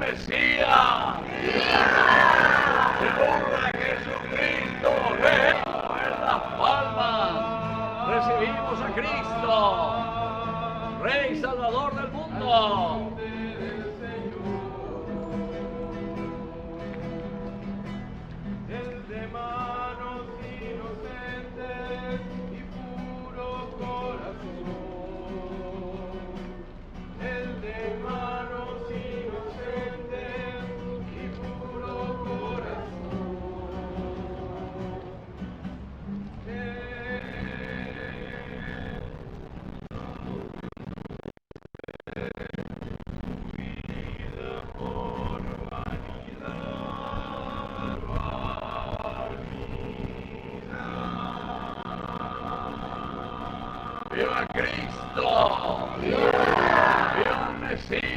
Mesías! ¡Viva Jesucristo! ¡En las palmas! ¡Recibimos a Cristo! ¡Rey Salvador del mundo! ¡Viva Cristo! ¡Viva el Mesías!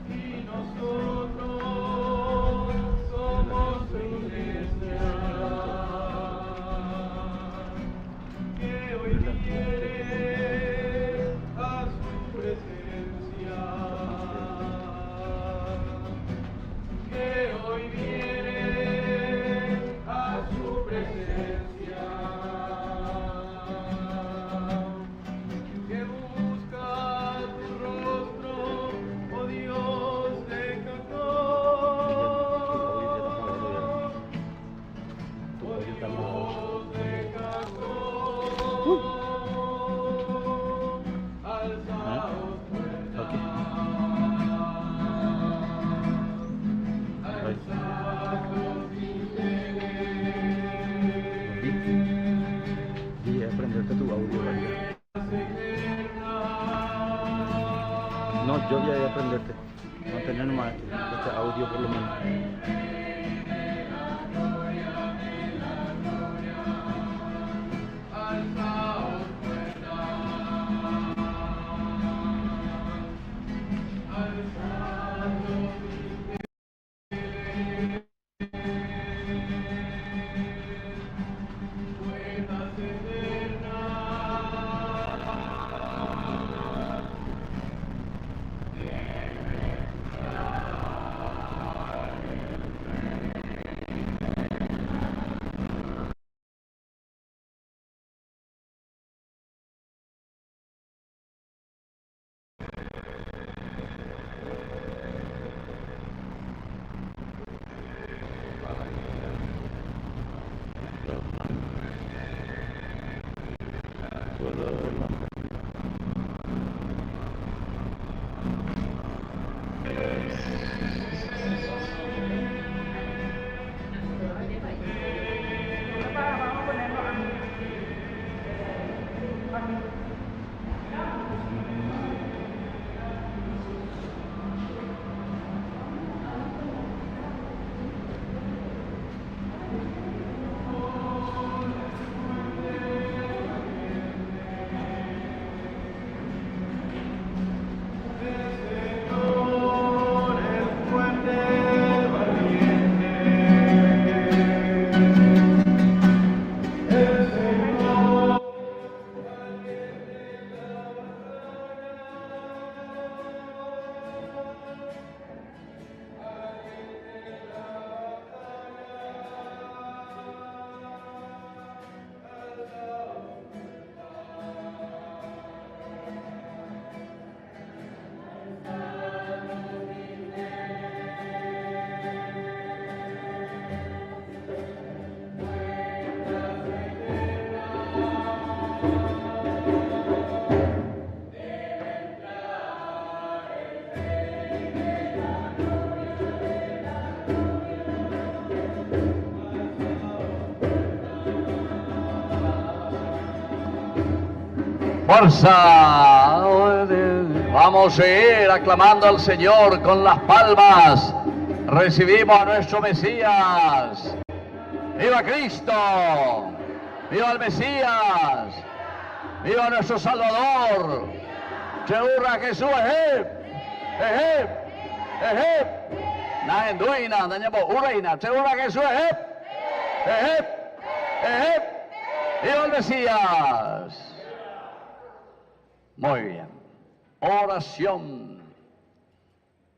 Y nosotros somos su iglesia, que hoy viene a su presencia, que hoy viene a su presencia, que busca tu rostro, oh Dios de Jacob, oh Dios de Jacob, alzaos puertas, alzad los dinteles. Y aprenderte tu audio, ¿vale? No, yo voy a aprenderte. No tener más este audio por lo menos. ¡Fuerza! Vamos a ir aclamando al Señor con las palmas. Recibimos a nuestro Mesías. ¡Viva Cristo! ¡Viva el Mesías! ¡Viva nuestro Salvador! ¡Chehurra Jesús! ¡Ejep! ¡Ejep! ¡Ejep! Naenduina, dañamos Uraina. ¡Chehurra Jesús! ¡Ejep! ¡Ejep! ¡Ejep! ¡Viva el Mesías! Muy bien. Oración.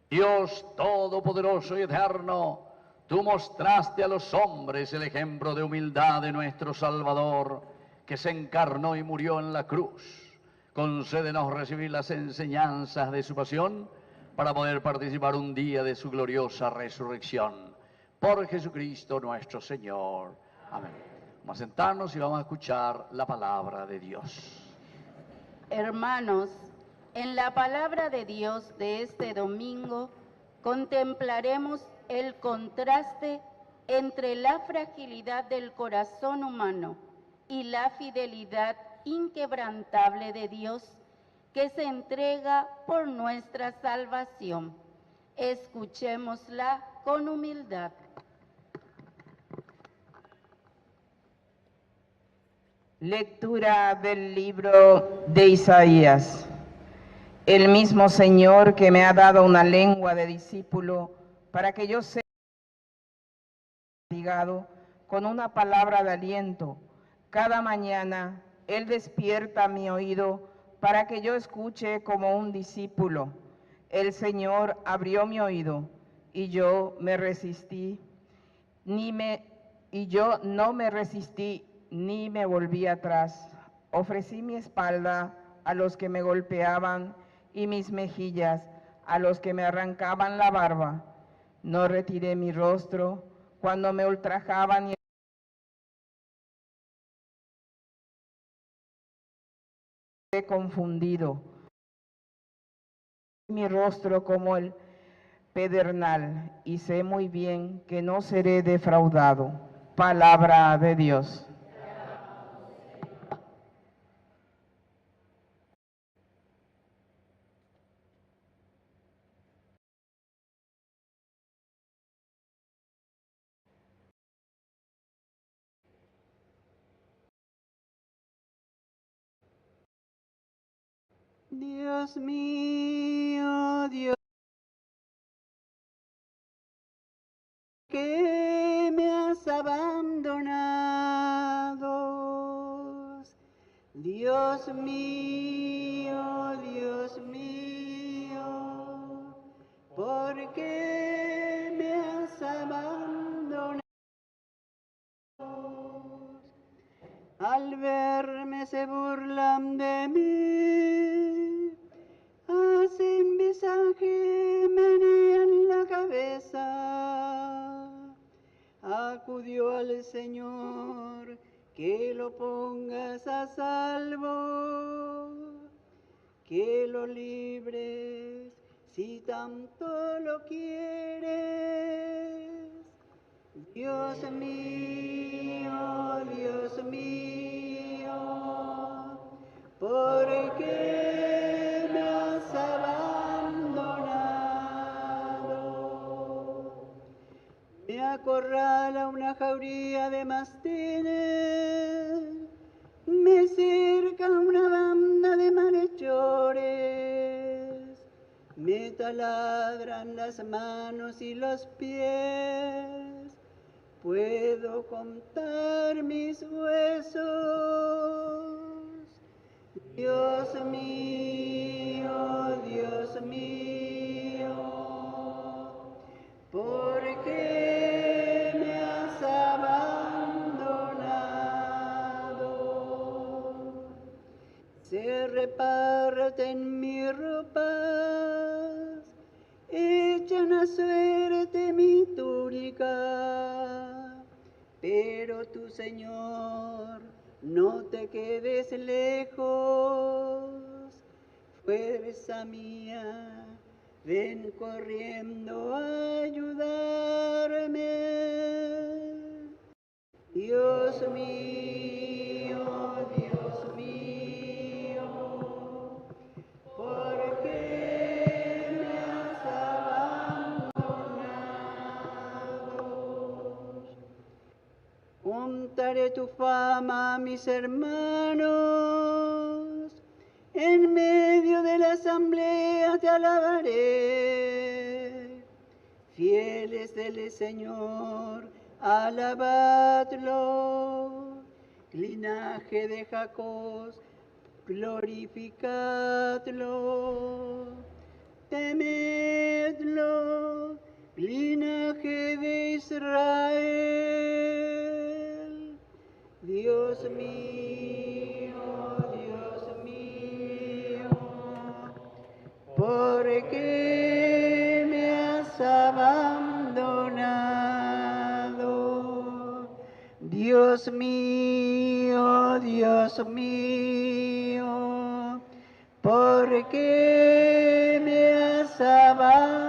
Dios Todopoderoso y Eterno, tú mostraste a los hombres el ejemplo de humildad de nuestro Salvador, que se encarnó y murió en la cruz. Concédenos recibir las enseñanzas de su pasión para poder participar un día de su gloriosa resurrección. Por Jesucristo nuestro Señor. Amén. Vamos a sentarnos y vamos a escuchar la palabra de Dios. Hermanos, en la palabra de Dios de este domingo contemplaremos el contraste entre la fragilidad del corazón humano y la fidelidad inquebrantable de Dios que se entrega por nuestra salvación. Escuchémosla con humildad. Lectura del libro de Isaías. El mismo Señor que me ha dado una lengua de discípulo para que yo sea castigado con una palabra de aliento. Cada mañana Él despierta mi oído para que yo escuche como un discípulo. El Señor abrió mi oído y yo no me resistí ni me volví atrás. Ofrecí mi espalda a los que me golpeaban y mis mejillas a los que me arrancaban la barba. No retiré mi rostro cuando me ultrajaban y confundido. Mi rostro como el pedernal y sé muy bien que no seré defraudado. Palabra de Dios. Dios mío, Dios, que me has abandonado. Dios mío, ¿por qué me has abandonado? Al verme se burlan de mí, hacen visaje, menean la cabeza. Acudió al Señor, que lo pongas a salvo, que lo libres, si tanto lo quieres. Dios mío, ¿por qué me has abandonado? Me acorrala una jauría de mastines, me cerca una banda de malhechores, me taladran las manos y los pies. Puedo contar mis huesos. Dios mío, ¿por qué me has abandonado? Se reparten mis ropas, echan a suerte mi túnica, pero tú, Señor, no te quedes lejos. Fuerza mía, ven corriendo a ayudarme. Dios mío, ¿por qué me has abandonado? Contaré tu fama a mis hermanos, en medio de la asamblea te alabaré. Fieles del Señor, alabadlo. Linaje de Jacob, glorificadlo, temedlo, linaje de Israel. Dios mío, ¿por qué me has abandonado? Dios mío, ¿por qué me has abandonado?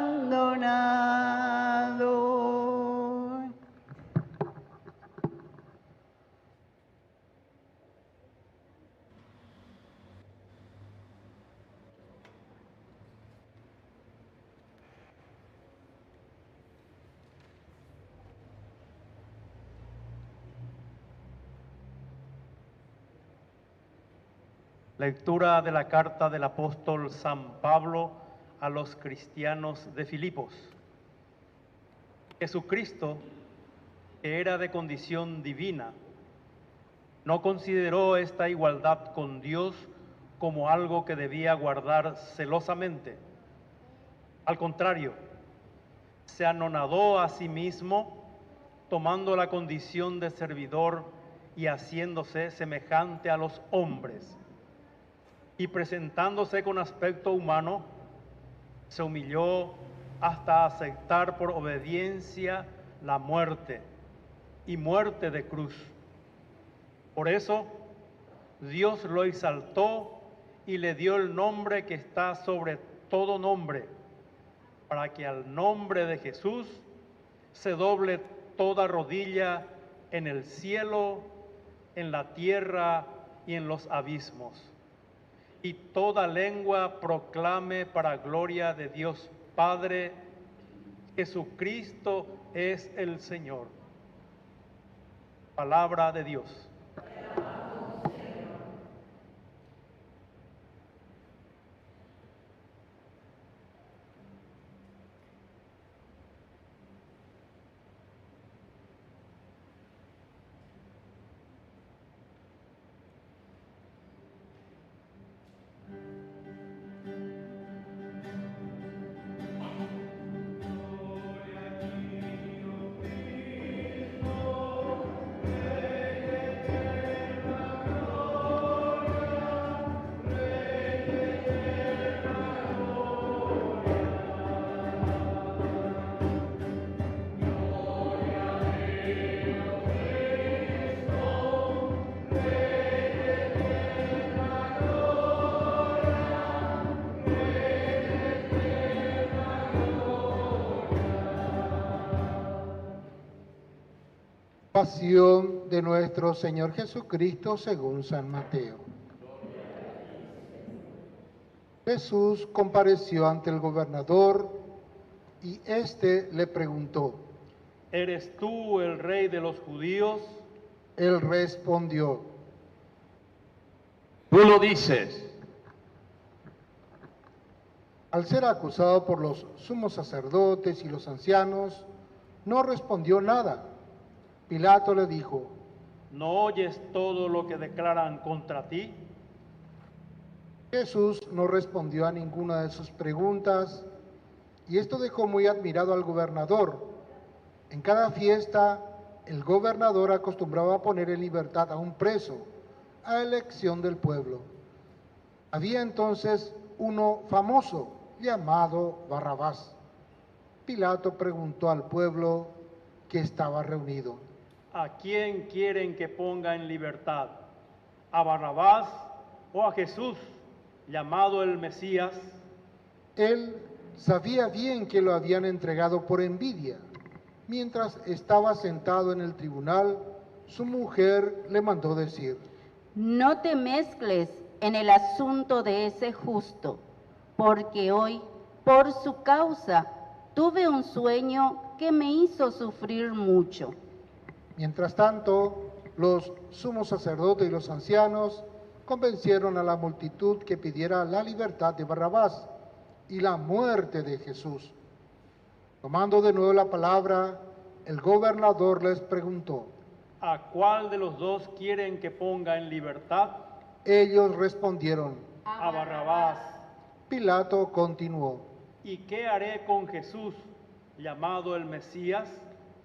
Lectura de la carta del apóstol San Pablo a los cristianos de Filipos. Jesucristo, que era de condición divina, no consideró esta igualdad con Dios como algo que debía guardar celosamente. Al contrario, se anonadó a sí mismo, tomando la condición de servidor y haciéndose semejante a los hombres. Y presentándose con aspecto humano, se humilló hasta aceptar por obediencia la muerte, y muerte de cruz. Por eso, Dios lo exaltó y le dio el nombre que está sobre todo nombre, para que al nombre de Jesús se doble toda rodilla en el cielo, en la tierra y en los abismos. Y toda lengua proclame para gloria de Dios Padre, Jesucristo es el Señor. Palabra de Dios. Pasión de nuestro Señor Jesucristo según San Mateo. Jesús compareció ante el gobernador y éste le preguntó: ¿Eres tú el rey de los judíos? Él respondió: Tú lo dices. Al ser acusado por los sumos sacerdotes y los ancianos, no respondió nada. Pilato le dijo: ¿No oyes todo lo que declaran contra ti? Jesús no respondió a ninguna de sus preguntas, y esto dejó muy admirado al gobernador. En cada fiesta, el gobernador acostumbraba a poner en libertad a un preso, a elección del pueblo. Había entonces uno famoso, llamado Barrabás. Pilato preguntó al pueblo que estaba reunido: ¿A quién quieren que ponga en libertad? ¿A Barrabás o a Jesús, llamado el Mesías? Él sabía bien que lo habían entregado por envidia. Mientras estaba sentado en el tribunal, su mujer le mandó decir: No te mezcles en el asunto de ese justo, porque hoy, por su causa, tuve un sueño que me hizo sufrir mucho. Mientras tanto, los sumos sacerdotes y los ancianos convencieron a la multitud que pidiera la libertad de Barrabás y la muerte de Jesús. Tomando de nuevo la palabra, el gobernador les preguntó: ¿A cuál de los dos quieren que ponga en libertad? Ellos respondieron. a Barrabás. Pilato continuó. ¿Y qué haré con Jesús, llamado el Mesías?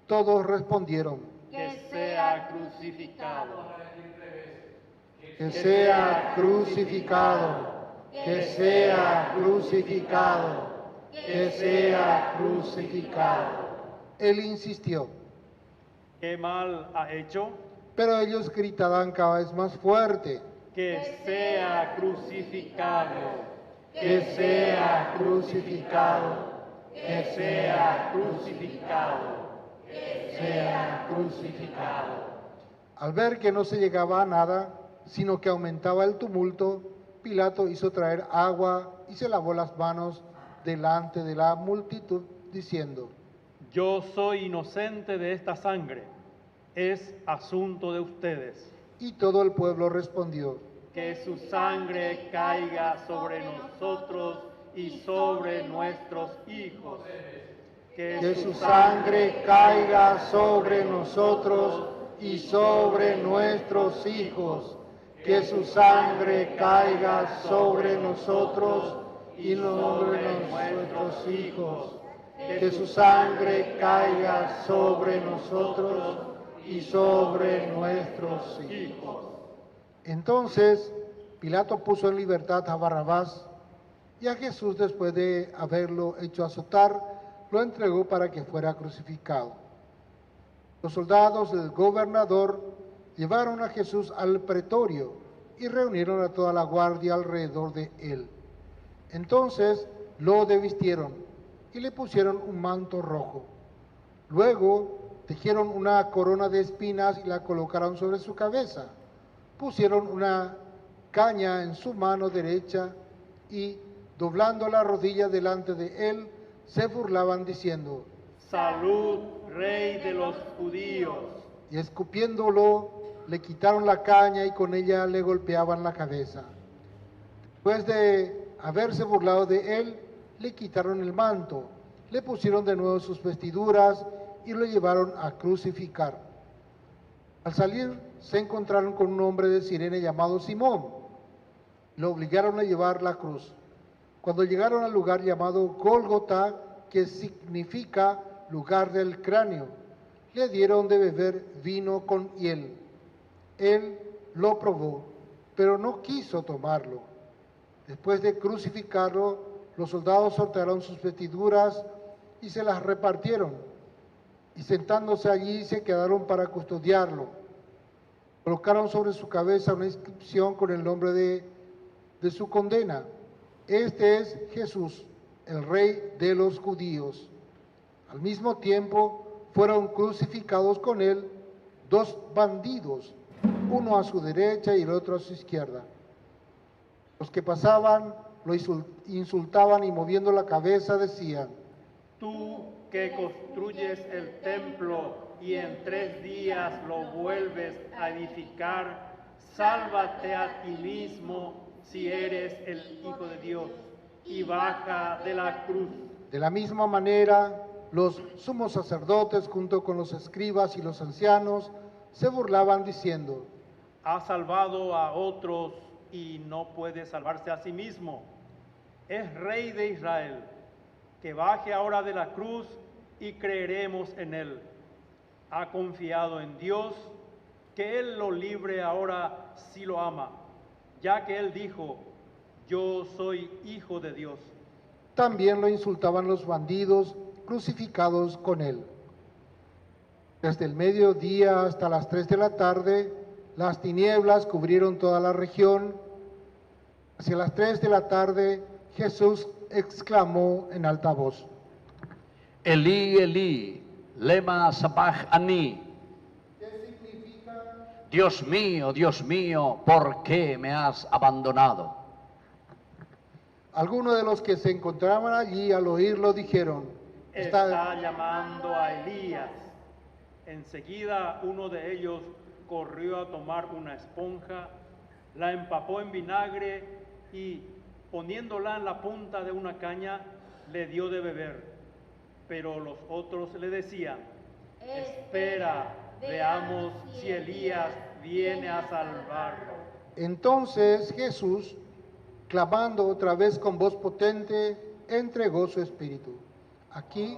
Todos respondieron. Que sea crucificado. Que sea crucificado, que sea crucificado, que sea crucificado. Él insistió, ¿Qué mal ha hecho? pero ellos gritaban cada vez más fuerte. Que sea crucificado. Que sea crucificado, que sea crucificado, que sea crucificado. Al ver que no se llegaba a nada, sino que aumentaba el tumulto, Pilato hizo traer agua y se lavó las manos delante de la multitud, diciendo, Yo soy inocente de esta sangre. Es asunto de ustedes. y todo el pueblo respondió, Que su sangre caiga sobre nosotros y sobre nuestros hijos. que su sangre caiga sobre nosotros y sobre nuestros hijos, que su sangre caiga sobre nosotros y sobre nuestros hijos, que su sangre caiga sobre nosotros y sobre nuestros hijos. Entonces Pilato puso en libertad a Barrabás y a Jesús, después de haberlo hecho azotar, lo entregó para que fuera crucificado. Los soldados del gobernador llevaron a Jesús al pretorio y reunieron a toda la guardia alrededor de él. Entonces lo desvistieron y le pusieron un manto rojo. Luego tejieron una corona de espinas y la colocaron sobre su cabeza. Pusieron una caña en su mano derecha y, doblando la rodilla delante de él, se burlaban diciendo, Salud, Rey de los judíos. y escupiéndolo, le quitaron la caña y con ella le golpeaban la cabeza. Después de haberse burlado de él, le quitaron el manto, le pusieron de nuevo sus vestiduras y lo llevaron a crucificar. Al salir, se encontraron con un hombre de Cirene llamado Simón. Lo obligaron a llevar la cruz. Cuando llegaron al lugar llamado Gólgota, que significa lugar del cráneo, le dieron de beber vino con hiel. Él lo probó, pero no quiso tomarlo. Después de crucificarlo, los soldados soltaron sus vestiduras y se las repartieron, y sentándose allí se quedaron para custodiarlo. Colocaron sobre su cabeza una inscripción con el nombre de su condena. Este es Jesús, el Rey de los judíos. Al mismo tiempo fueron crucificados con él dos bandidos, uno a su derecha y el otro a su izquierda. Los que pasaban lo insultaban y moviendo la cabeza decían, Tú que construyes el templo y en 3 días lo vuelves a edificar, sálvate a ti mismo si eres el Hijo de Dios y baja de la cruz. De la misma manera, los sumos sacerdotes junto con los escribas y los ancianos se burlaban diciendo, Ha salvado a otros y no puede salvarse a sí mismo. Es Rey de Israel. Que baje ahora de la cruz y creeremos en él. Ha confiado en Dios, que él lo libre ahora si lo ama, ya que él dijo, yo soy hijo de Dios. También lo insultaban los bandidos crucificados con él. Desde el mediodía hasta las 3 de la tarde, las tinieblas cubrieron toda la región. Hacia las 3 de la tarde, Jesús exclamó en alta voz, Elí, Elí, lema sabachthani. ¿qué significa? Dios mío, ¿por qué me has abandonado? Algunos de los que se encontraban allí al oírlo dijeron, Está llamando a Elías. Enseguida uno de ellos corrió a tomar una esponja, la empapó en vinagre y, poniéndola en la punta de una caña, le dio de beber. Pero los otros le decían, espera, veamos si Elías viene a salvarlo. Entonces Jesús, clamando otra vez con voz potente, entregó su espíritu. Aquí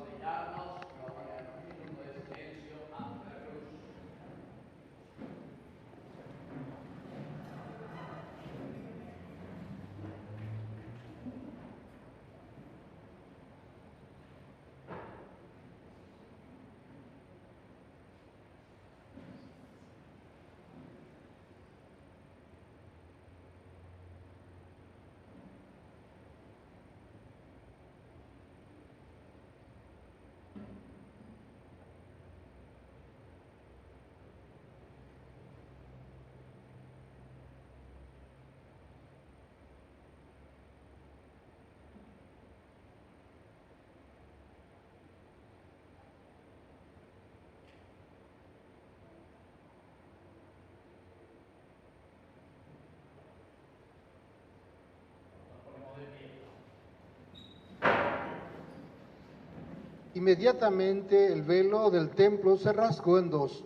inmediatamente el velo del templo se rasgó en dos,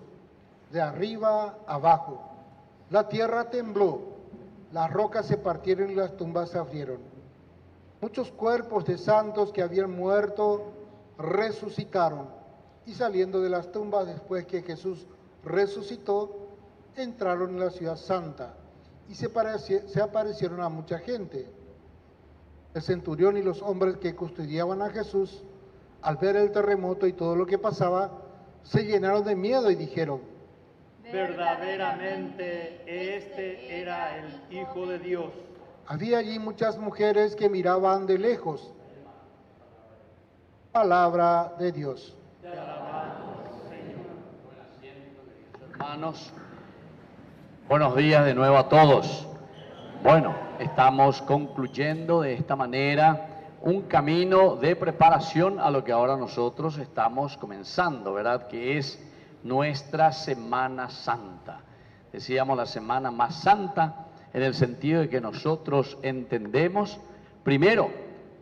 de arriba abajo. La tierra tembló, las rocas se partieron y las tumbas se abrieron. Muchos cuerpos de santos que habían muerto resucitaron y saliendo de las tumbas después que Jesús resucitó, entraron en la ciudad santa y se aparecieron a mucha gente. El centurión y los hombres que custodiaban a Jesús, al ver el terremoto y todo lo que pasaba, se llenaron de miedo y dijeron: verdaderamente este era el Hijo de Dios. Había allí muchas mujeres que miraban de lejos. Palabra de Dios. Te alabamos, Señor. Hermanos, buenos días de nuevo a todos. Bueno, estamos concluyendo de esta manera un camino de preparación a lo que ahora nosotros estamos comenzando, ¿verdad? Que es nuestra Semana Santa. Decíamos la semana más santa en el sentido de que nosotros entendemos, primero,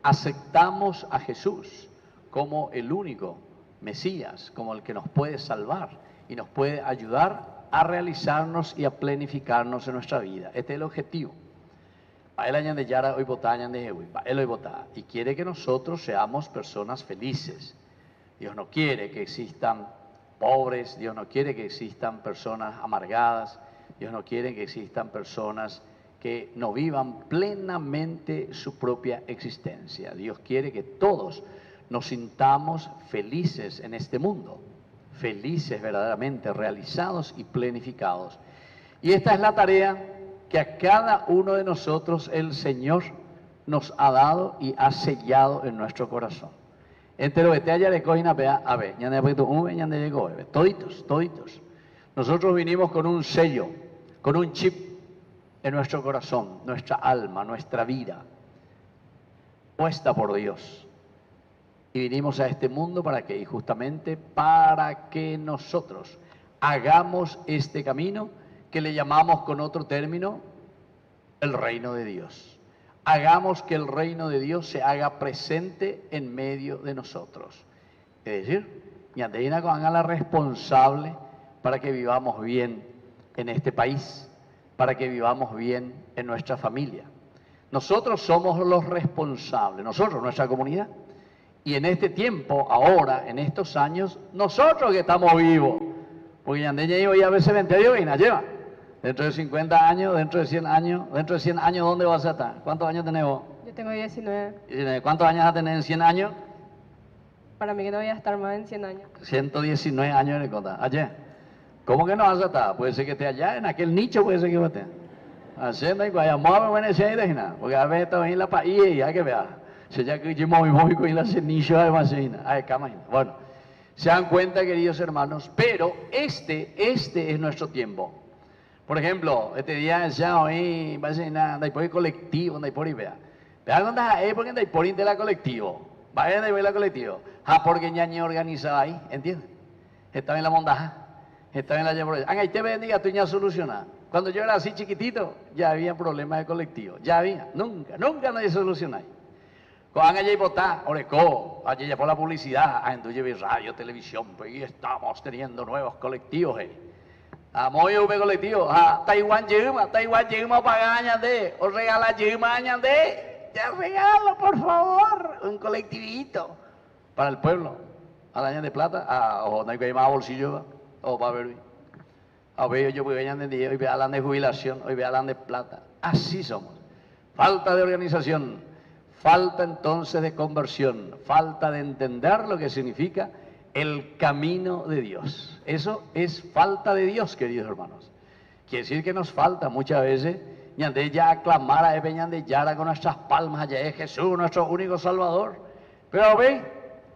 aceptamos a Jesús como el único Mesías, como el que nos puede salvar y nos puede ayudar a realizarnos y a planificarnos en nuestra vida. Este es el objetivo. Y quiere que nosotros seamos personas felices. Dios no quiere que existan pobres, Dios no quiere que existan personas amargadas, Dios no quiere que existan personas que no vivan plenamente su propia existencia. Dios quiere que todos nos sintamos felices en este mundo, felices verdaderamente, realizados y planificados. Y esta es la tarea que a cada uno de nosotros el Señor nos ha dado y ha sellado en nuestro corazón. Toditos. Nosotros vinimos con un sello, con un chip en nuestro corazón, nuestra alma, nuestra vida, puesta por Dios. Y vinimos a este mundo ¿para qué? Y justamente para que nosotros hagamos este camino que le llamamos con otro término el reino de Dios. Hagamos que el reino de Dios se haga presente en medio de nosotros. Es decir, Ñandeina haga la responsable para que vivamos bien en este país, para que vivamos bien en nuestra familia. Nosotros somos los responsables, nosotros, nuestra comunidad. Y en este tiempo, ahora, en estos años, nosotros que estamos vivos, porque Ñandeña iba ya a ver cementerio y nos lleva. Dentro de 50 años, dentro de 100 años, ¿dónde vas a estar? ¿Cuántos años tenés vos? Yo tengo 19. ¿Cuántos años vas a tener en 100 años? Para mí que no voy a estar más en 100 años. 119 años en el conta. Ayer. ¿Cómo que no vas a estar? Puede ser que esté allá, en aquel nicho puede ser que esté. Haciendo y cuando mueve buena idea y nada. Porque a veces está en la país y hay que ver. Se ya que yo muy con la nicho de vacina. Ay, cama. Bueno, se dan cuenta, queridos hermanos, pero este es nuestro tiempo. Por ejemplo, este día ya hoy va a ser nada, hay por el colectivo, hay por ahí, vea. Vea dónde hay porque hay por ahí de la colectivo. Vaya de la colectivo. Porque ñañe organizaba ahí, ¿entiendes? Estaba en la mondaja, estaba en la llave. Ahí te bendiga, tú ya solucionada. Cuando yo era así chiquitito, ya había problemas de colectivo. Ya había, nunca nadie solucionaba. Cuando allá y votar, orecó, allá ya por la publicidad, entonces radio, televisión, pues y estamos teniendo nuevos colectivos. A muy colectivo, a Taiwán Yuma pagaña de, o regala Yuma de, ya regalo, por favor, un colectivito para el pueblo, al año de plata, o no hay que más bolsillo, o para ver, a ver, yo voy a hoy voy a hablar de jubilación, hoy voy a hablar de plata, así somos, falta de organización, falta entonces de conversión, falta de entender lo que significa el camino de Dios. Eso es falta de Dios, queridos hermanos. Quiere decir que nos falta muchas veces, ñande ya aclamar a ñande yara con nuestras palmas, allá es Jesús, nuestro único Salvador. Pero ve,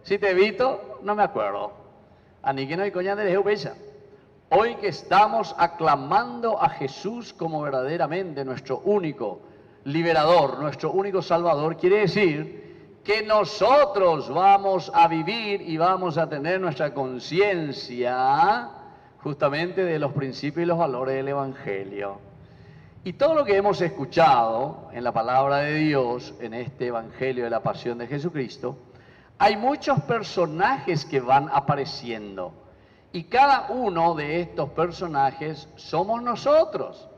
si te evito, no me acuerdo. Ani que no hay coña de Jehová. Hoy que estamos aclamando a Jesús como verdaderamente nuestro único liberador, nuestro único Salvador, quiere decir que nosotros vamos a vivir y vamos a tener nuestra conciencia justamente de los principios y los valores del Evangelio. Y todo lo que hemos escuchado en la palabra de Dios, en este Evangelio de la Pasión de Jesucristo, hay muchos personajes que van apareciendo. Y cada uno de estos personajes somos nosotros.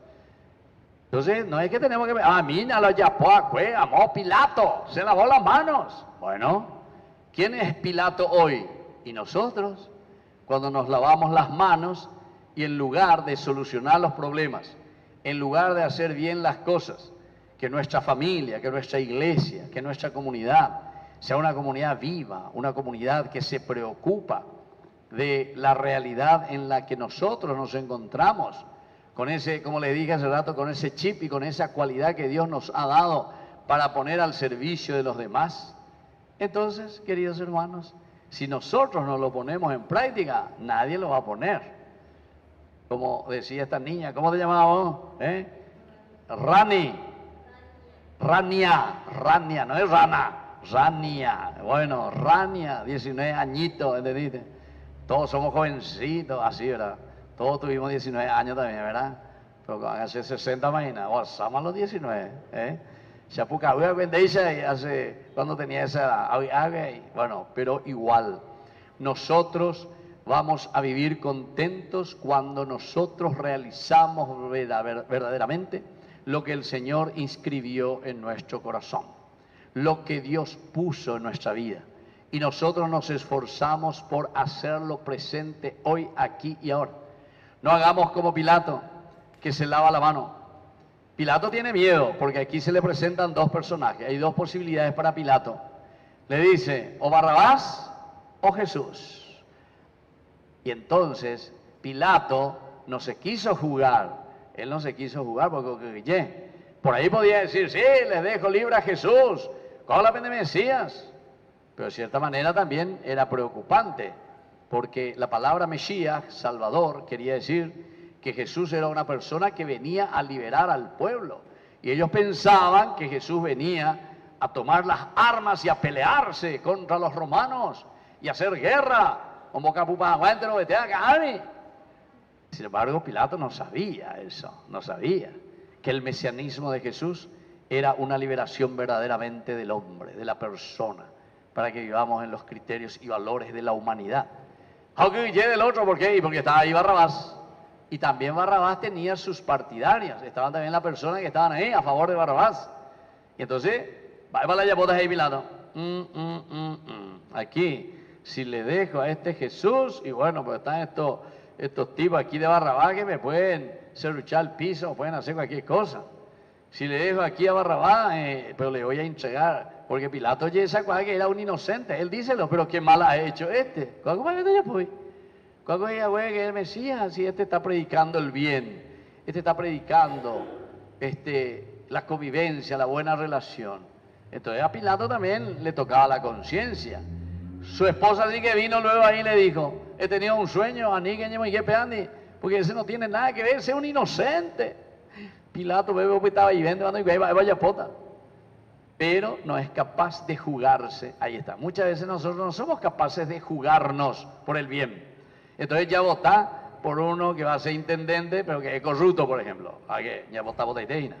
Entonces, no es que tenemos que ver, mira, lo yapó amó Pilato, se lavó las manos. Bueno, ¿quién es Pilato hoy? Y nosotros, cuando nos lavamos las manos y en lugar de solucionar los problemas, en lugar de hacer bien las cosas, que nuestra familia, que nuestra iglesia, que nuestra comunidad sea una comunidad viva, una comunidad que se preocupa de la realidad en la que nosotros nos encontramos, con ese, como le dije hace rato, con ese chip y con esa cualidad que Dios nos ha dado para poner al servicio de los demás. Entonces, queridos hermanos, si nosotros no lo ponemos en práctica, nadie lo va a poner. Como decía esta niña, ¿cómo te llamabas? Rania, no es Rana, Rania. Bueno, Rania, 19 añitos, ¿entendiste? Todos somos jovencitos, así, ¿verdad? Todos tuvimos 19 años también, ¿verdad? Pero hace 60 imaginas, pasamos los 19, Chapuca, hace cuando tenía esa edad, bueno, pero igual, nosotros vamos a vivir contentos cuando nosotros realizamos verdaderamente lo que el Señor inscribió en nuestro corazón, lo que Dios puso en nuestra vida. Y nosotros nos esforzamos por hacerlo presente hoy, aquí y ahora. No hagamos como Pilato, que se lava la mano. Pilato tiene miedo, porque aquí se le presentan dos personajes. Hay dos posibilidades para Pilato. Le dice, o Barrabás o Jesús. Y entonces, Pilato no se quiso jugar. Él no se quiso jugar porque, por ahí podía decir, sí, les dejo libre a Jesús. ¿Cómo la pende Mesías? Pero de cierta manera también era preocupante. Porque la palabra Mesías, Salvador, quería decir que Jesús era una persona que venía a liberar al pueblo. Y ellos pensaban que Jesús venía a tomar las armas y a pelearse contra los romanos y a hacer guerra. Sin embargo, Pilato no sabía eso, no sabía que el mesianismo de Jesús era una liberación verdaderamente del hombre, de la persona, para que vivamos en los criterios y valores de la humanidad. Aunque llegue el otro, ¿por qué? Y porque estaba ahí Barrabás. Y también Barrabás tenía sus partidarios. Estaban también las personas que estaban ahí a favor de Barrabás. Y entonces, va para la llapota ahí Pilato. Aquí, si le dejo a este Jesús, y bueno, pues están estos tipos aquí de Barrabás que me pueden serruchar el piso, pueden hacer cualquier cosa. Si le dejo aquí a Barrabás, pero le voy a entregar, porque Pilato ya se acuerda que era un inocente. Él díselo, pero qué mal ha hecho este. ¿Cómo es que ya fue? ¿Cómo es que es el Mesías? Si este está predicando el bien, este está predicando la convivencia, la buena relación. Entonces a Pilato también le tocaba la conciencia. Su esposa sí que vino luego ahí y le dijo, he tenido un sueño, porque ese no tiene nada que ver, ese es un inocente. Pilato bebe que estaba ahí vendiendo y vaya pota. Pero no es capaz de jugarse. Ahí está. Muchas veces nosotros no somos capaces de jugarnos por el bien. Entonces ya vota por uno que va a ser intendente, pero que es corrupto, por ejemplo. Ya vota y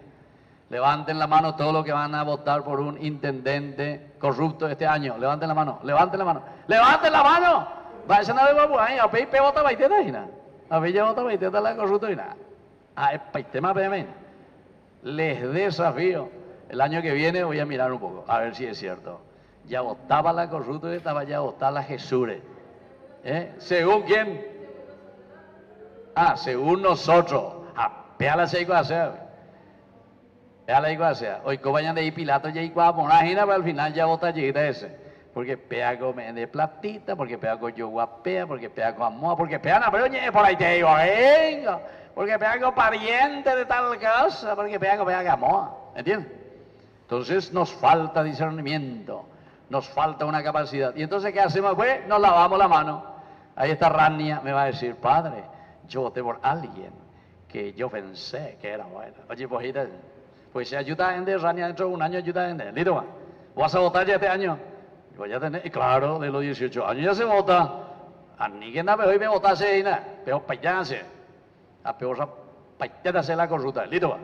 levanten la mano todos los que van a votar por un intendente corrupto este año. Levanten la mano, levanten la mano. ¡Levanten la mano! Vayan a ver, a pedir vota A ver, ya vota paiteta la corrupto y nada. Paitema pemen. Les desafío. El año que viene voy a mirar un poco, a ver si es cierto. Ya votaba la corrupto y estaba ya votada la Jesure. ¿Según quién? Según nosotros. Pea la seco hacer. Pea la seco hacer. Hoy como vayan de ahí Pilato ya y cuando imagina, pero al final ya vota lleguita ese. Porque pea con de platita, porque pea con yo guapea, porque pea con amor, porque pea no, pero por ahí te digo, venga. Porque pea con pariente de tal cosa, porque pea con amor. ¿Entiendes? Entonces nos falta discernimiento, nos falta una capacidad. Y entonces, ¿qué hacemos? Pues nos lavamos la mano. Ahí está Rania, me va a decir, padre, yo voté por alguien que yo pensé que era bueno. Oye, pues si ayuda a gente, Rania dentro de un año ayuda a gente. ¿Listo? ¿Vas a votar ya este año? Voy a tener, y claro, de los 18 años ya se vota. A ni que nada, hoy me votase y nada, pero payase. A peor para hacer la corrupta. ¿Listo?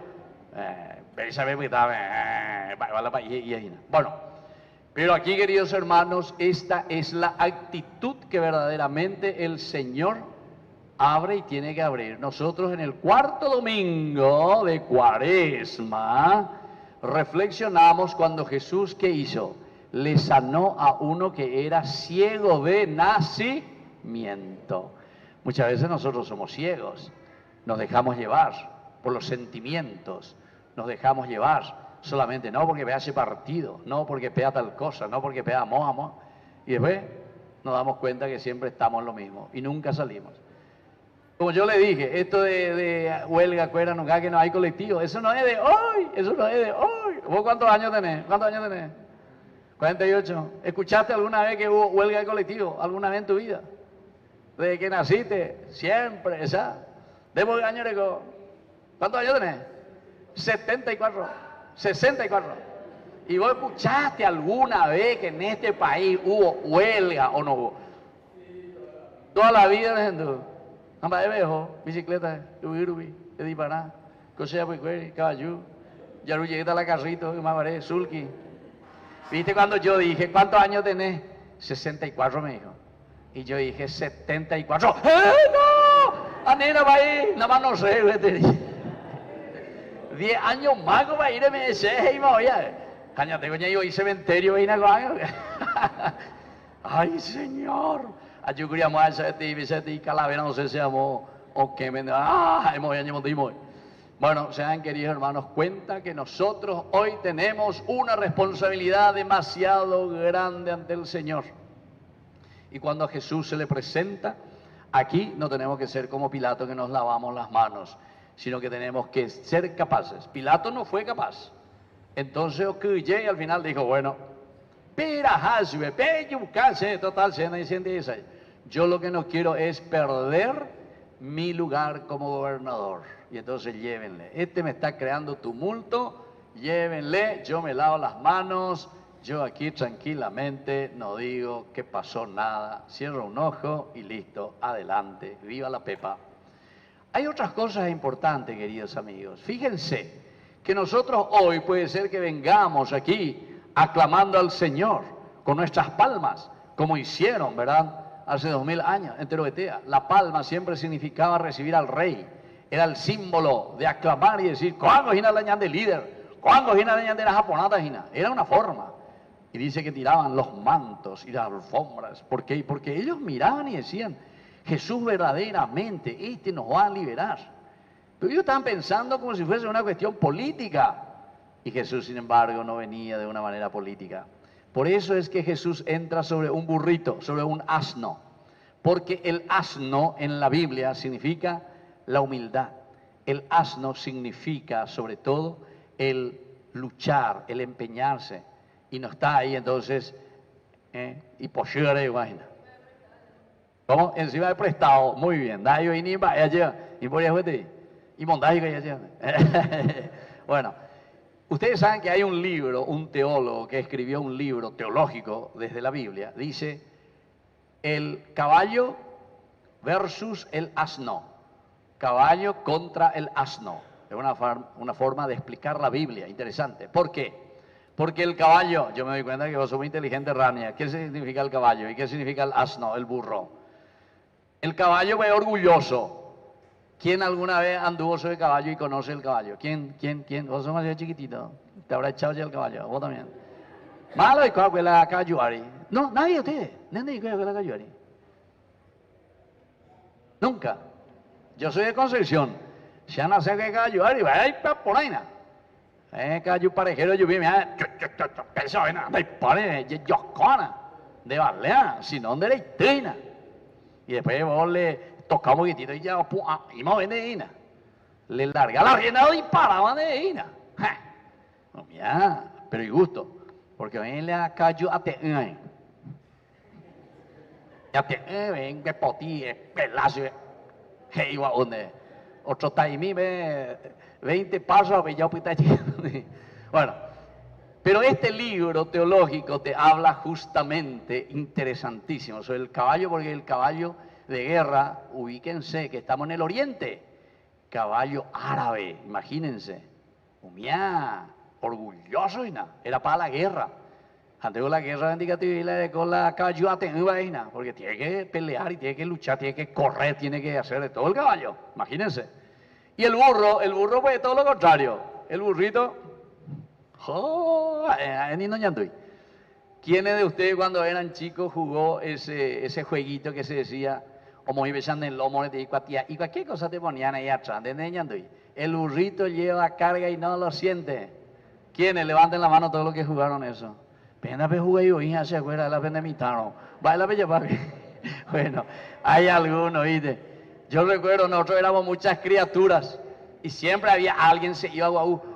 Bueno, pero aquí, queridos hermanos, esta es la actitud que verdaderamente el Señor abre y tiene que abrir. Nosotros en el cuarto domingo de Cuaresma reflexionamos cuando Jesús, ¿qué hizo? Le sanó a uno que era ciego de nacimiento. Muchas veces nosotros somos ciegos, nos dejamos llevar por los sentimientos, nos dejamos llevar solamente, no porque vea ese partido, no porque vea tal cosa, no porque vea amor, y después nos damos cuenta que siempre estamos en lo mismo y nunca salimos. Como yo le dije, esto de huelga, cuera, nunca que no hay colectivo, eso no es de hoy, eso no es de hoy. ¿Vos cuántos años tenés? 48. ¿Escuchaste alguna vez que hubo huelga de colectivo? ¿Alguna vez en tu vida? Desde que naciste, siempre, esa. Debo años de... ¿Cuántos años tenés? 74, 64. ¿Y vos escuchaste alguna vez que en este país hubo huelga o no hubo? Toda la vida, gente. Amba de viejo, bicicleta, ubirubi, de disparar, cosea puicueri, caballo, yaru llegué a la carrito, mamaré, sulki. ¿Viste cuando yo dije, cuántos años tenés? 64 me dijo. Y yo dije, 74. ¡No! Anina va ahí, nada más no sé, te dije. 10 años más que va a ir, me dice, y me voy a... Cállate, coña, yo hice cementerio, y nada. Ay, Señor. Ayudaríamos a ese y calavera, no sé si amo o qué me... Bueno, se han, queridos hermanos, cuenta que nosotros hoy tenemos una responsabilidad demasiado grande ante el Señor. Y cuando a Jesús se le presenta, aquí no tenemos que ser como Pilato que nos lavamos las manos, sino que tenemos que ser capaces. Pilato no fue capaz. Entonces Ocuye al final dijo, bueno, yo lo que no quiero es perder mi lugar como gobernador. Y entonces llévenle. Este me está creando tumulto, llévenle, yo me lavo las manos, yo aquí tranquilamente no digo que pasó nada, cierro un ojo y listo, adelante, viva la Pepa. Hay otras cosas importantes, queridos amigos. Fíjense que nosotros hoy puede ser que vengamos aquí aclamando al Señor con nuestras palmas, como hicieron, ¿verdad? Hace 2000 años en Teroetea. La palma siempre significaba recibir al rey. Era el símbolo de aclamar y decir, ¿cuándo gina la ñande líder? ¿Cuándo gina la ñande la japonata gina? Era una forma. Y dice que tiraban los mantos y las alfombras. ¿Por qué? Porque ellos miraban y decían, Jesús verdaderamente, este nos va a liberar. Pero ellos estaban pensando como si fuese una cuestión política. Y Jesús, sin embargo, no venía de una manera política. Por eso es que Jesús entra sobre un burrito, sobre un asno. Porque el asno en la Biblia significa la humildad. El asno significa, sobre todo, el luchar, el empeñarse. Y no está ahí, entonces, y poshere, imagina. ¿Cómo? Encima de prestado, muy bien. Dayo y ni va allá, y por ahí, y mondaje allá. Bueno. Ustedes saben que hay un libro, un teólogo que escribió un libro teológico desde la Biblia. Dice, el caballo versus el asno. Caballo contra el asno. Es una forma de explicar la Biblia, interesante. ¿Por qué? Porque el caballo, yo me doy cuenta que vos sos muy inteligente, Rania. ¿Qué significa el caballo y qué significa el asno, el burro? El caballo es orgulloso. ¿Quién alguna vez anduvo sobre caballo y conoce el caballo? ¿Quién? Vos sos más chiquitito. Te habrá echado ya el caballo. Vos también. Malo y cuál fue la cayuari. No, nadie de ustedes. Nadie cuál fue la cayuari. Nunca. Yo soy de Concepción. Se han nacido que cayuari. Ay, por ahí nada. Cayu parejero yo vi, mira, eso es nada. Y pone, yo cona. De balea, sino de leitrina. Y después vos le tocaba un poquitito y ya, y más de ina. Le larga la rienda y paraba de ina. No, mira, pero y gusto. Porque ven le acayo a te. Ya te, ven, que poti, pelazo, que iba donde. Otro taimí, 20 pasos, ya pita. Bueno. Pero este libro teológico te habla justamente, interesantísimo, sobre el caballo, porque el caballo de guerra, ubíquense que estamos en el oriente, caballo árabe, imagínense, humía, orgulloso y nada, era para la guerra. Antes de la guerra indicativa con la caballo atenuada, porque tiene que pelear y tiene que luchar, tiene que correr, tiene que hacer de todo el caballo, imagínense. Y el burro pues todo lo contrario, el burrito. ¿Quiénes de ustedes cuando eran chicos jugó ese jueguito que se decía, como iba echando el lomo y cualquier cosa te ponían ahí atrás? El burrito lleva carga y no lo siente. ¿Quiénes? Levanten la mano todos los que jugaron eso. Pena pe jugué yo, hija, se acuerda de la pena mitano. Baila bella papi. Bueno, hay algunos, ¿viste? Yo recuerdo, nosotros éramos muchas criaturas y siempre había alguien se iba a Guau.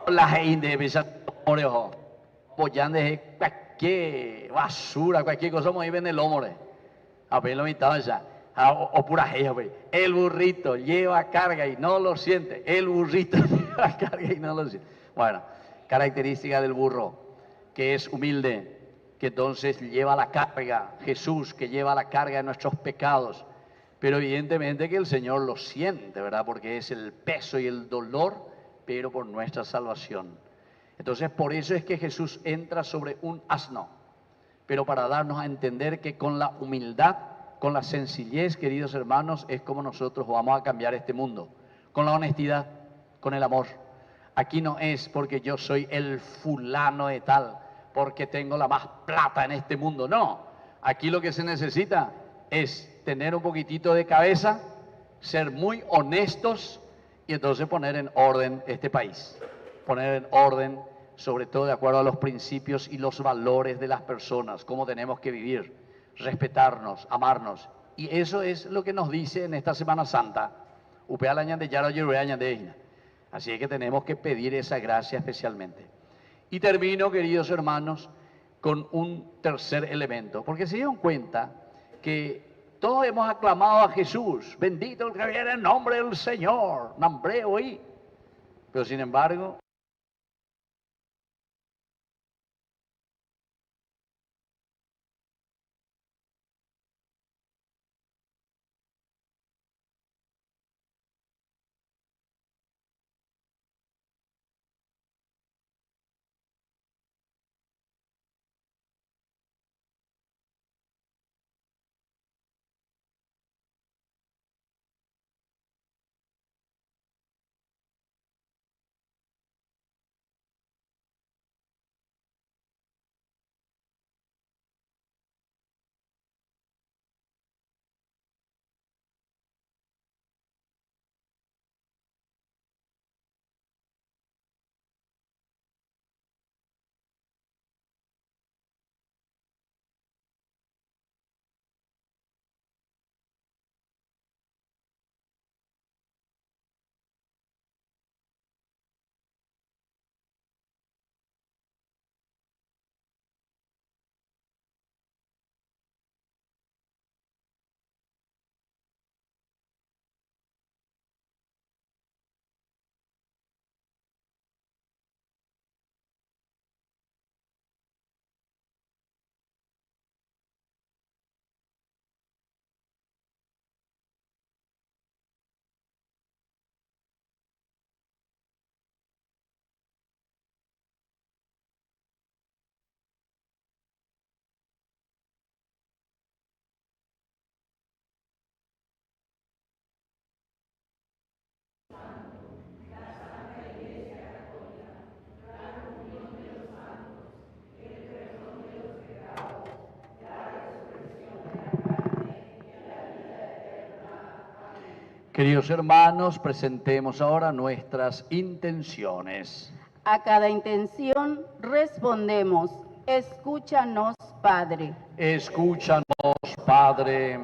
La gente empieza a orejo, apoyando cualquier basura, cualquier cosa, como ahí ven el hombre. A ver, lo mitad ya. O pura gente, el burrito lleva carga y no lo siente. El burrito lleva carga y no lo siente. Bueno, característica del burro, que es humilde, que entonces lleva la carga. Jesús, que lleva la carga de nuestros pecados. Pero evidentemente que el Señor lo siente, ¿verdad? Porque es el peso y el dolor, pero por nuestra salvación. Entonces, por eso es que Jesús entra sobre un asno, pero para darnos a entender que con la humildad, con la sencillez, queridos hermanos, es como nosotros vamos a cambiar este mundo, con la honestidad, con el amor. Aquí no es porque yo soy el fulano de tal, porque tengo la más plata en este mundo, no. Aquí lo que se necesita es tener un poquitito de cabeza, ser muy honestos, y entonces poner en orden este país, poner en orden, sobre todo de acuerdo a los principios y los valores de las personas, cómo tenemos que vivir, respetarnos, amarnos. Y eso es lo que nos dice en esta Semana Santa. Así es que tenemos que pedir esa gracia especialmente. Y termino, queridos hermanos, con un tercer elemento, porque se dieron cuenta que todos hemos aclamado a Jesús, bendito el que viene en nombre del Señor, nombre hoy. Pero sin embargo, Queridos hermanos, presentemos ahora nuestras intenciones. A cada intención respondemos: escúchanos, Padre. Escúchanos, Padre.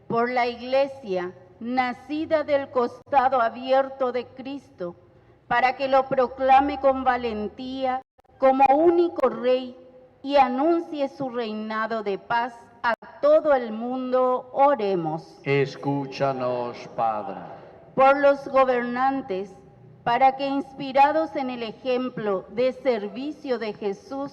Por la Iglesia, nacida del costado abierto de Cristo, para que lo proclame con valentía como único Rey y anuncie su reinado de paz a todo el mundo, oremos. Escúchanos, Padre. Por los gobernantes, para que inspirados en el ejemplo de servicio de Jesús,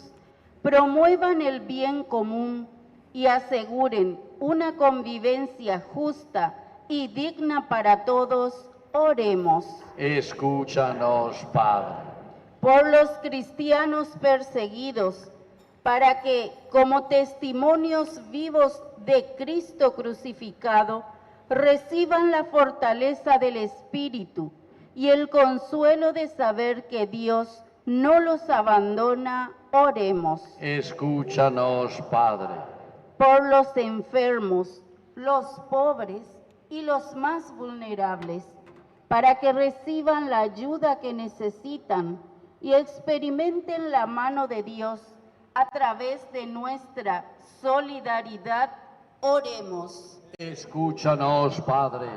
promuevan el bien común y aseguren una convivencia justa y digna para todos, oremos. Escúchanos, Padre. Por los cristianos perseguidos, para que, como testimonios vivos de Cristo crucificado, reciban la fortaleza del Espíritu y el consuelo de saber que Dios no los abandona, oremos. Escúchanos, Padre. Por los enfermos, los pobres y los más vulnerables, para que reciban la ayuda que necesitan y experimenten la mano de Dios a través de nuestra solidaridad, oremos. Escúchanos, Padre.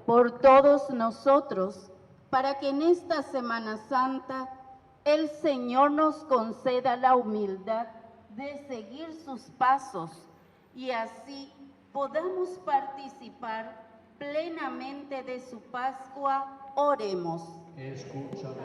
Por todos nosotros, para que en esta Semana Santa el Señor nos conceda la humildad de seguir sus pasos y así podamos participar plenamente de su Pascua, oremos. Escúchanos.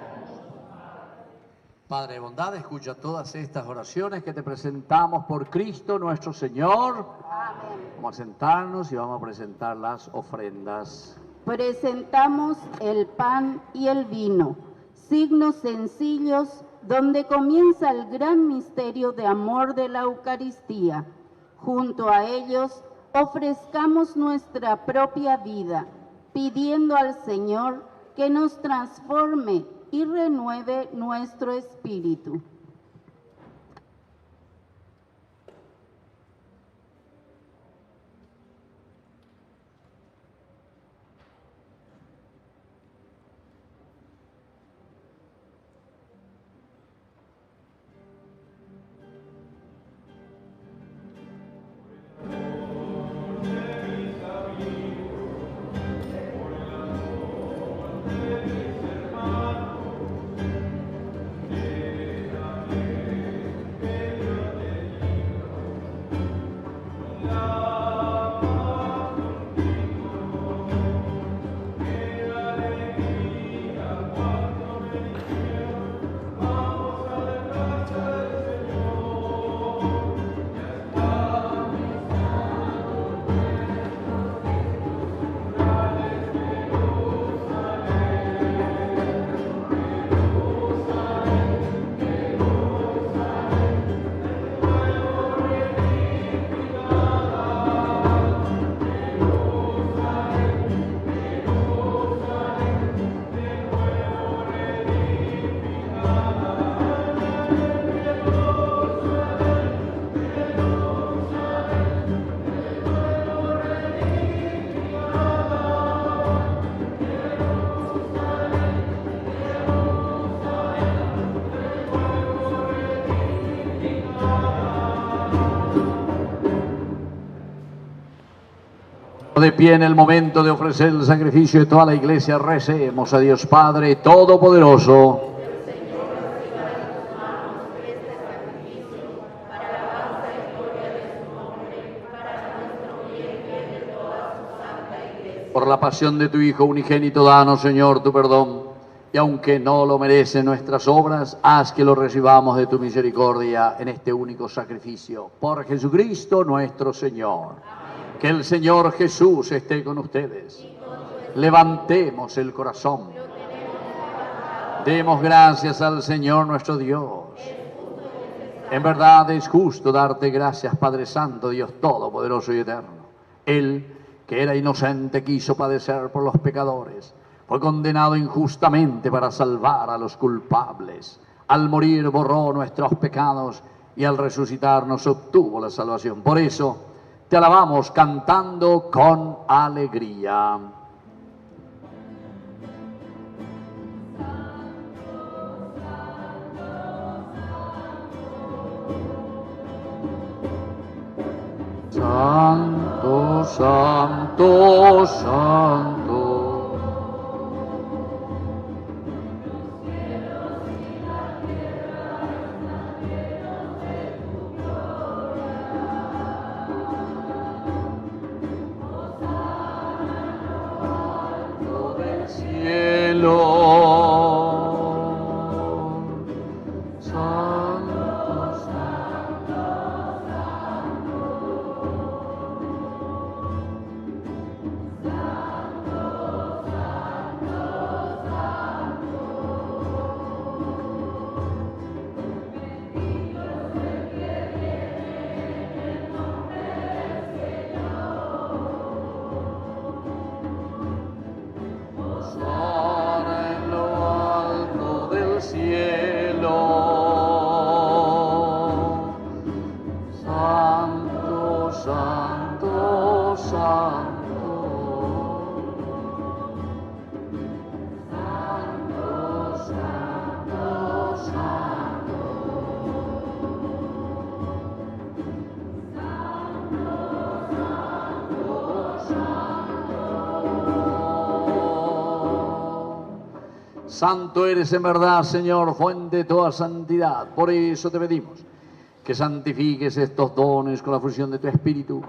Padre de bondad, escucha todas estas oraciones que te presentamos por Cristo nuestro Señor. Amén. Vamos a sentarnos y vamos a presentar las ofrendas. Presentamos el pan y el vino, signos sencillos donde comienza el gran misterio de amor de la Eucaristía. Junto a ellos ofrezcamos nuestra propia vida, pidiendo al Señor que nos transforme y renueve nuestro espíritu. De pie en el momento de ofrecer el sacrificio de toda la Iglesia, recemos a Dios Padre Todopoderoso. Por la pasión de tu Hijo unigénito, danos, Señor, tu perdón, y aunque no lo merecen nuestras obras, haz que lo recibamos de tu misericordia en este único sacrificio. Por Jesucristo nuestro Señor. Que el Señor Jesús esté con ustedes. Levantemos el corazón. Demos gracias al Señor nuestro Dios. En verdad es justo darte gracias, Padre Santo, Dios Todopoderoso y Eterno. Él, que era inocente, quiso padecer por los pecadores. Fue condenado injustamente para salvar a los culpables. Al morir borró nuestros pecados y al resucitar nos obtuvo la salvación. Por eso te alabamos cantando con alegría. santo, santo. Santo eres en verdad, Señor, fuente de toda santidad. Por eso te pedimos que santifiques estos dones con la fusión de tu Espíritu,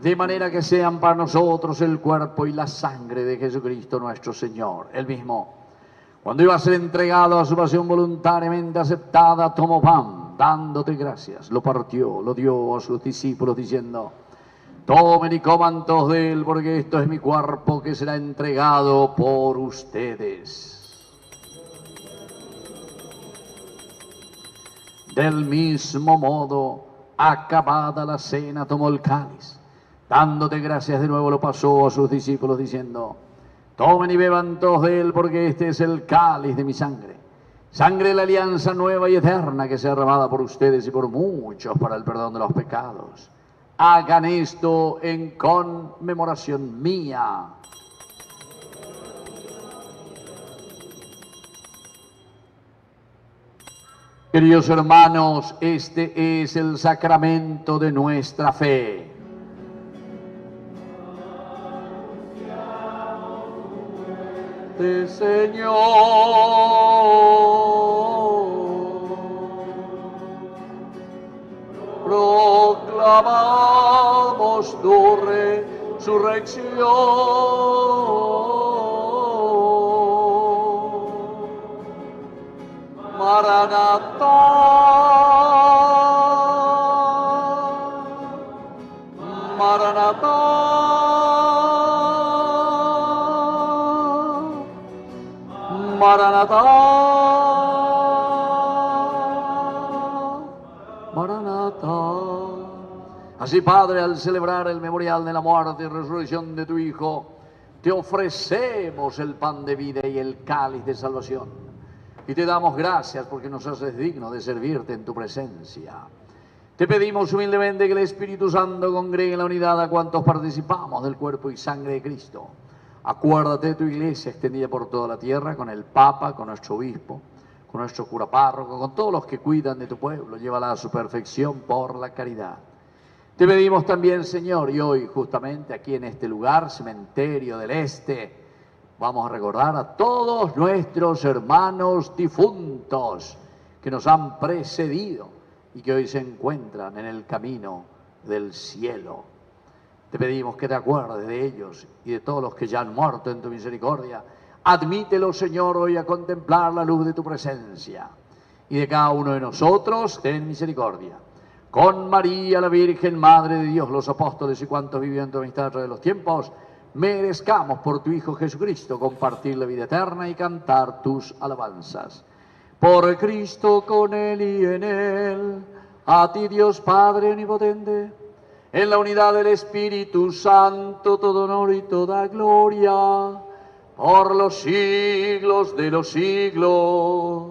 de manera que sean para nosotros el cuerpo y la sangre de Jesucristo nuestro Señor. Él mismo, cuando iba a ser entregado a su pasión voluntariamente aceptada, tomó pan, dándote gracias, lo partió, lo dio a sus discípulos, diciendo: tomen y coman todos de él, porque esto es mi cuerpo que será entregado por ustedes. Del mismo modo, acabada la cena, tomó el cáliz, dándote gracias de nuevo, lo pasó a sus discípulos, diciendo: tomen y beban todos de él, porque este es el cáliz de mi sangre, sangre de la alianza nueva y eterna, que será derramada por ustedes y por muchos para el perdón de los pecados. Hagan esto en conmemoración mía. Queridos hermanos, este es el sacramento de nuestra fe. Señor, proclamamos tu resurrección. Maranatha, Maranatha, Maranatha, Maranatha. Así, Padre, al celebrar el memorial de la muerte y resurrección de tu Hijo, te ofrecemos el pan de vida y el cáliz de salvación. Y te damos gracias porque nos haces digno de servirte en tu presencia. Te pedimos humildemente que el Espíritu Santo congregue en la unidad a cuantos participamos del cuerpo y sangre de Cristo. Acuérdate de tu iglesia extendida por toda la tierra, con el Papa, con nuestro obispo, con nuestro cura párroco, con todos los que cuidan de tu pueblo. Llévala a su perfección por la caridad. Te pedimos también, Señor, y hoy justamente aquí en este lugar, Cementerio del Este, vamos a recordar a todos nuestros hermanos difuntos que nos han precedido y que hoy se encuentran en el camino del cielo. Te pedimos que te acuerdes de ellos y de todos los que ya han muerto en tu misericordia. Admítelos, Señor, hoy a contemplar la luz de tu presencia. Y de cada uno de nosotros, ten misericordia. Con María, la Virgen, Madre de Dios, los apóstoles y cuantos vivieron en tu amistad a través de los tiempos, merezcamos por tu Hijo Jesucristo compartir la vida eterna y cantar tus alabanzas. Por Cristo, con Él y en Él, a ti Dios Padre omnipotente, en la unidad del Espíritu Santo, todo honor y toda gloria, por los siglos de los siglos.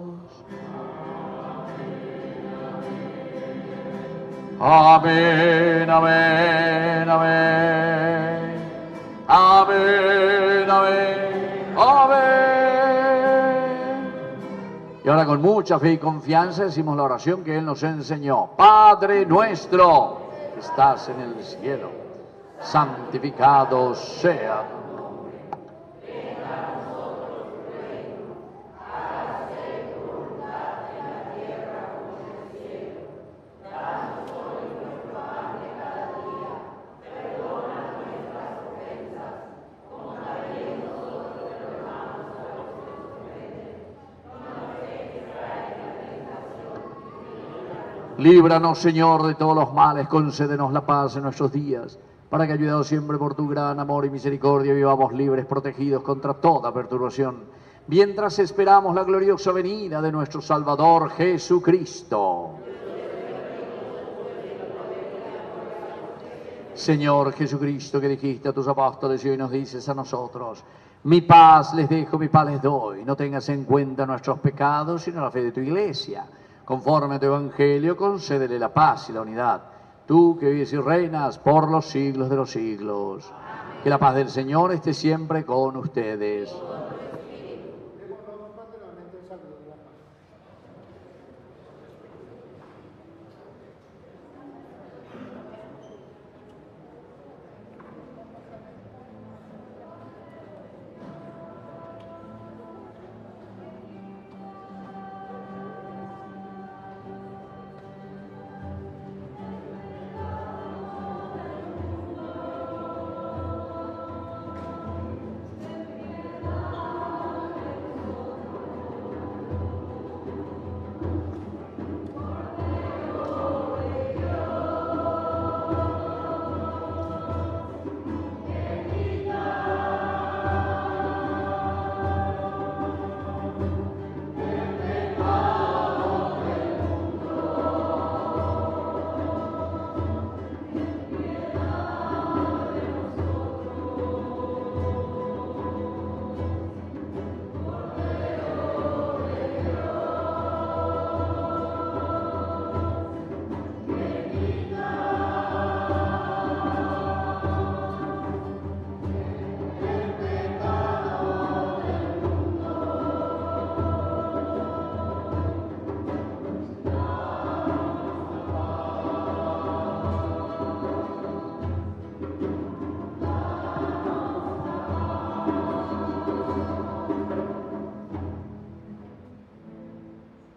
Amén, amén, amén. Amén, amén, amén. Y ahora con mucha fe y confianza decimos la oración que Él nos enseñó. Padre nuestro, que estás en el cielo, santificado sea. Líbranos, Señor, de todos los males, concédenos la paz en nuestros días, para que, ayudados siempre por tu gran amor y misericordia, vivamos libres, protegidos contra toda perturbación, mientras esperamos la gloriosa venida de nuestro Salvador Jesucristo. Señor Jesucristo, que dijiste a tus apóstoles y hoy nos dices a nosotros: mi paz les dejo, mi paz les doy. No tengas en cuenta nuestros pecados, sino la fe de tu Iglesia. Conforme a tu Evangelio, concédele la paz y la unidad. Tú que vives y reinas por los siglos de los siglos. Amén. Que la paz del Señor esté siempre con ustedes.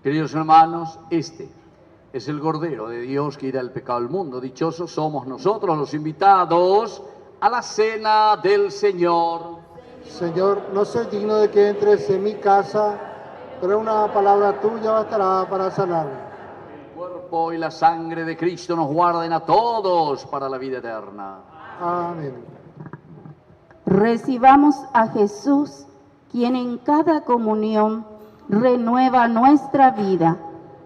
Queridos hermanos, este es el Cordero de Dios que irá el pecado al mundo. Dichosos somos nosotros los invitados a la cena del Señor. Señor, no soy digno de que entres en mi casa, pero una palabra tuya bastará para sanarme. El cuerpo y la sangre de Cristo nos guarden a todos para la vida eterna. Amén. Recibamos a Jesús, quien en cada comunión renueva nuestra vida.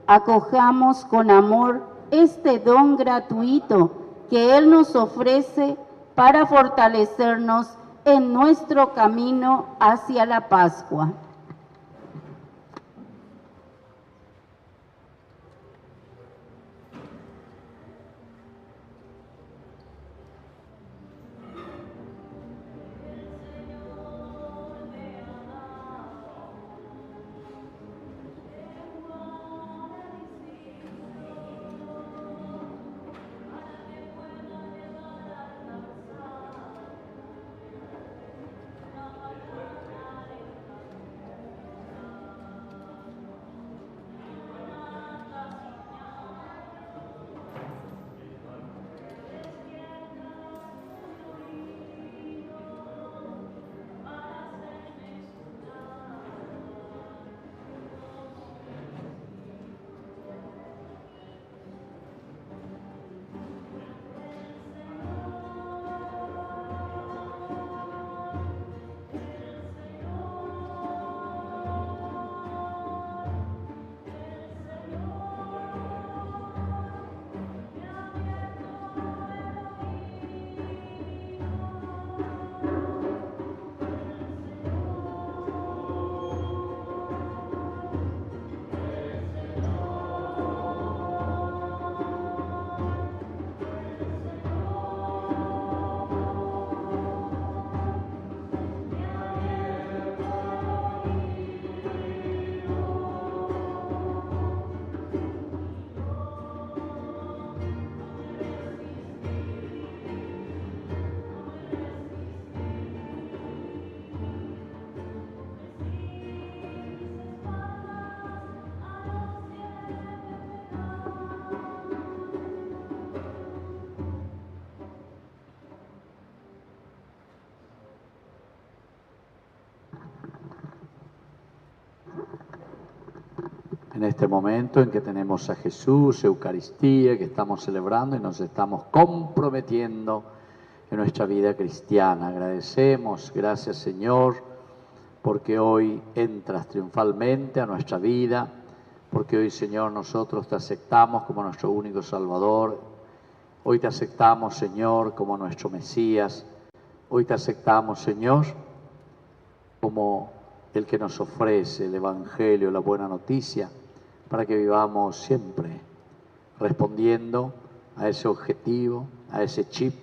Acojamos con amor este don gratuito que Él nos ofrece para fortalecernos en nuestro camino hacia la Pascua. en este momento en que tenemos a Jesús, Eucaristía, que estamos celebrando y nos estamos comprometiendo en nuestra vida cristiana. Agradecemos, gracias Señor, porque hoy entras triunfalmente a nuestra vida, porque hoy Señor nosotros te aceptamos como nuestro único Salvador. Hoy te aceptamos Señor como nuestro Mesías. Hoy te aceptamos Señor como el que nos ofrece el Evangelio, la buena noticia, para que vivamos siempre respondiendo a ese objetivo, a ese chip,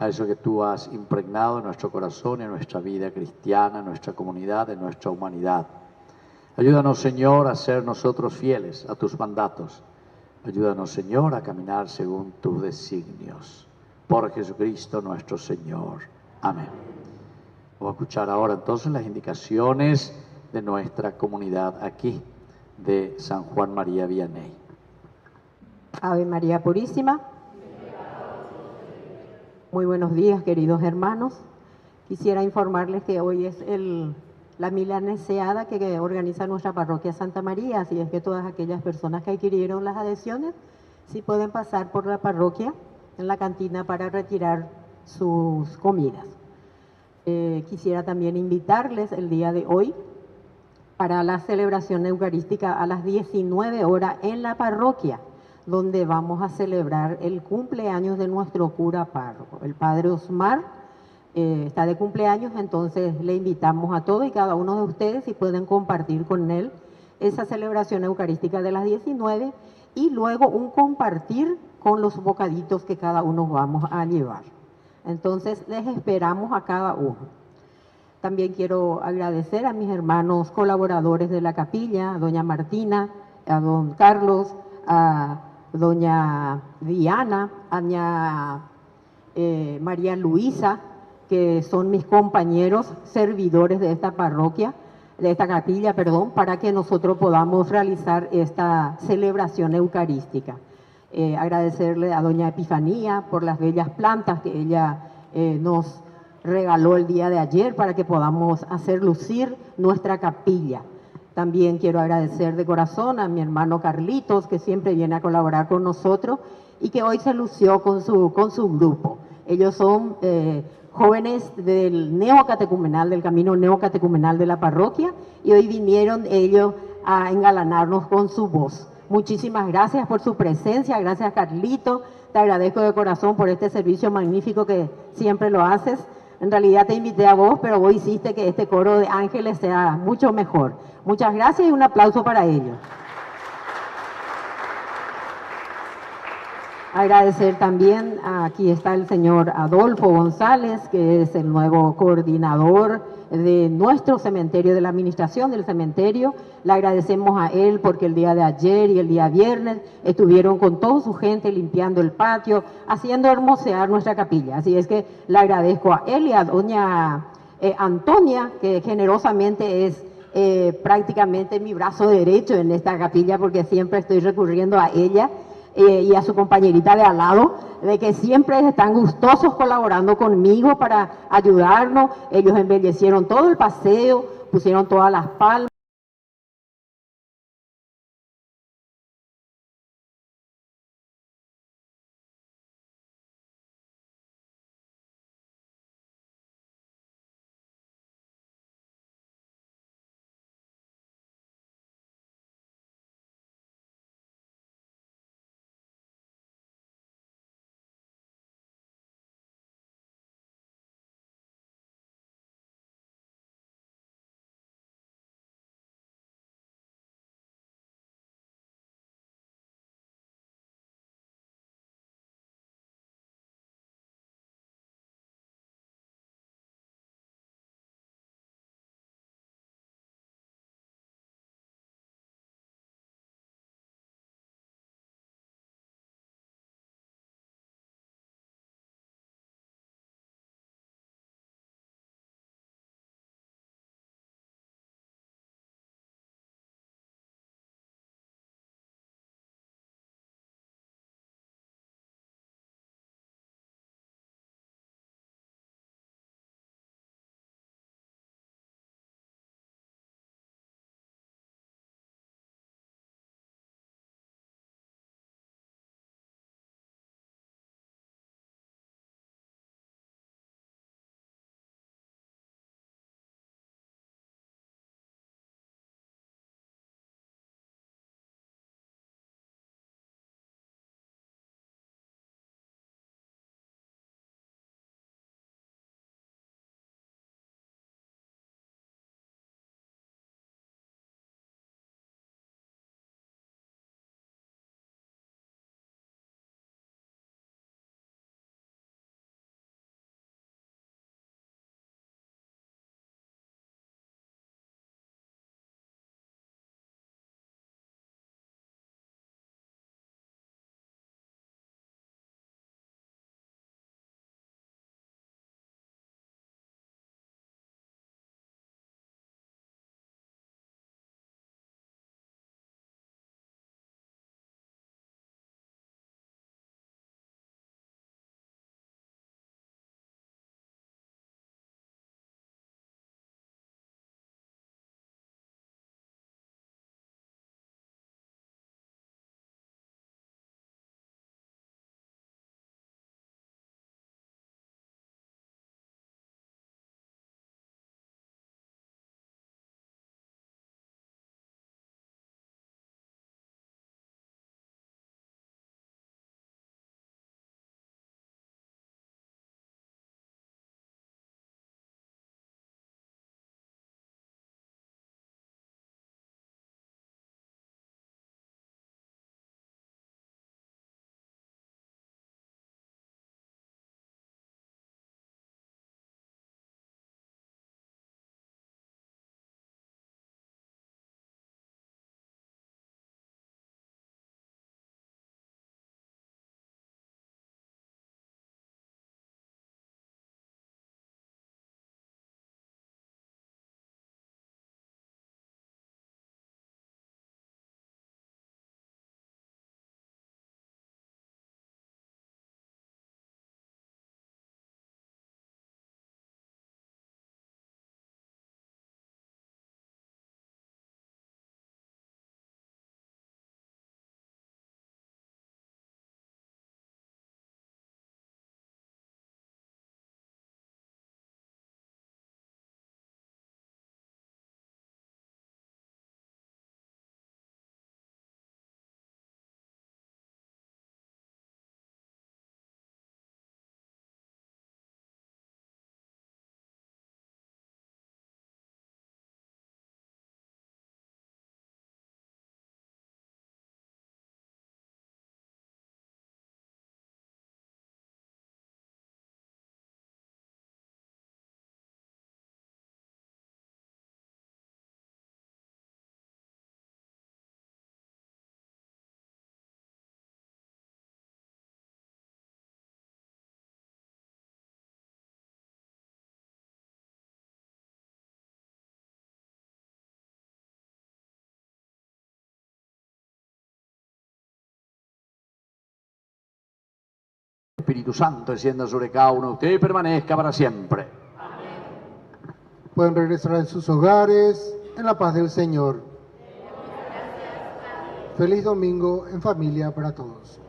a eso que tú has impregnado en nuestro corazón, en nuestra vida cristiana, en nuestra comunidad, en nuestra humanidad. Ayúdanos, Señor, a ser nosotros fieles a tus mandatos. Ayúdanos, Señor, a caminar según tus designios. Por Jesucristo nuestro Señor. Amén. Vamos a escuchar ahora entonces las indicaciones de nuestra comunidad aquí, de San Juan María Vianney. Ave María Purísima. Muy buenos días, queridos hermanos. Quisiera informarles que hoy es la milaneseada que organiza nuestra parroquia Santa María, así es que todas aquellas personas que adquirieron las adhesiones, sí pueden pasar por la parroquia en la cantina para retirar sus comidas. Quisiera también invitarles el día de hoy para la celebración eucarística a las 19 horas en la parroquia, donde vamos a celebrar el cumpleaños de nuestro cura párroco, el Padre Osmar. Está de cumpleaños, entonces le invitamos a todos y cada uno de ustedes si pueden compartir con él esa celebración eucarística de las 19 y luego un compartir con los bocaditos que cada uno vamos a llevar. Entonces les esperamos a cada uno. También quiero agradecer a mis hermanos colaboradores de la capilla, a doña Martina, a don Carlos, a doña Diana, a doña María Luisa, que son mis compañeros servidores de esta parroquia, de esta capilla, perdón, para que nosotros podamos realizar esta celebración eucarística. Agradecerle a doña Epifanía por las bellas plantas que ella nos regaló el día de ayer para que podamos hacer lucir nuestra capilla. También quiero agradecer de corazón a mi hermano Carlitos, que siempre viene a colaborar con nosotros y que hoy se lució con su grupo. Ellos son jóvenes del neocatecumenal, del camino neocatecumenal de la parroquia, y hoy vinieron ellos a engalanarnos con su voz. Muchísimas gracias por su presencia, gracias Carlito, te agradezco de corazón por este servicio magnífico que siempre lo haces. En realidad te invité a vos, pero vos hiciste que este coro de ángeles sea mucho mejor. Muchas gracias y un aplauso para ellos. Agradecer también, aquí está el señor Adolfo González, que es el nuevo coordinador de nuestro cementerio, de la administración del cementerio. Le agradecemos a él porque el día de ayer y el día viernes estuvieron con toda su gente limpiando el patio, haciendo hermosear nuestra capilla. Así es que le agradezco a él y a doña Antonia, que generosamente es prácticamente mi brazo derecho en esta capilla, porque siempre estoy recurriendo a ella y a su compañerita de al lado, de que siempre están gustosos colaborando conmigo para ayudarnos. Ellos embellecieron todo el paseo, pusieron todas las palmas. Espíritu Santo descienda sobre cada uno de ustedes y permanezca para siempre. Pueden regresar a sus hogares en la paz del Señor. Feliz domingo en familia para todos.